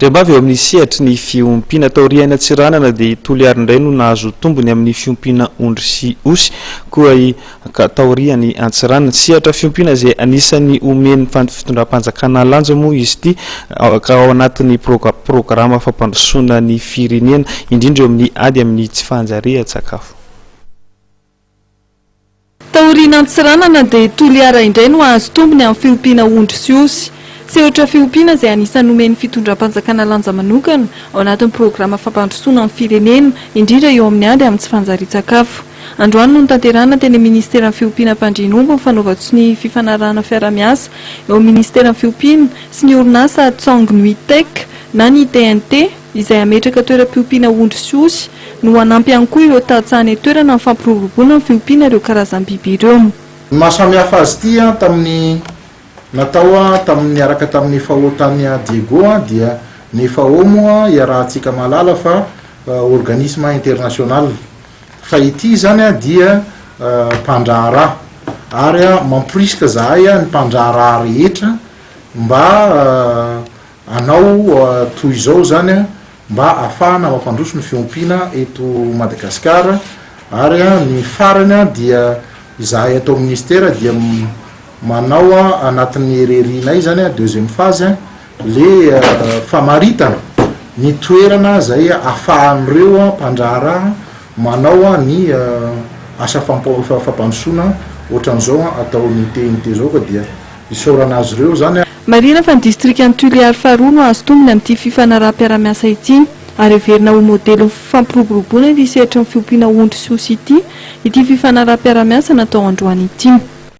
Rembavy eo amin'ny sehatra ny fiompina taoriana tsiranana dia toliary indray no nahazo tombony amin'ny fiompina ondry sy osy koa taoriany antsiranana. Sehatra fiompina izay anisan'ny omeny fitondram-panjakana lanja moa izy ity ka ao anatin'ny programa fampandrosoana ny firenena indrindra eo amin'ny ady amin'ny tsy fanjarian-tsakafo. Taoriana antsiranana dia toliara indray no azo tombony amin'ny fiompiana ondry sy osy. Sehatra fiompiana izay anisan'ny omeny fitondram-panjakana lanja manokana ao anatin'ny programa fampandrosoana amin'ny firenena indrindra eo amin'ny ady amin'ny tsy fanjarian-tsakafo. Androany no nitanterahana teny ministeran'ny fiompiana Pandrinombo ny fanaovatso ny fifanarahana fiara-miasa eo amin'ny ministeran'ny fiompiana sy ny orinasa Tsang Nuitec na ny TNT izay ametraka toeram-piompiana ondry sy osy no hanampy ihany koa ireo tatsahany toerana amin'ny fampiroboroboana ny fiompiana ireo karazam-biby ireo. Mahasamihafa azy ity tamin'ny natao tamin'ny araka tamin'ny fahotan'ny Diego dia ny fahomo iarahantsika malala fa organisme international fa ity zany dia mpandraharaha ary mamporisika zahay ny mpandraharaha rehetra mba anao toy izao zany mba afahana mampandroso ny fiompiana eto Madagasikara ary ny farany dia izahay atao ministera dia manao anatin'ny rerinay zany deuxième phase le famaritana ny toerana zay afahan'ireo mpandraharaha manao ny asa fampandrosoana ohatran'izao atao ny TNT zao ka dia isaorana azy ireo zany. Marina fa ny district Toliary faharoa no azo tombony amin'ity fifanaraha-piara-miasa ity ary heverina ho modely fampiroboroboana ity sehatra ny fiompiana ondry sy osy ity fifanaraha-piara-miasa natao androany ity.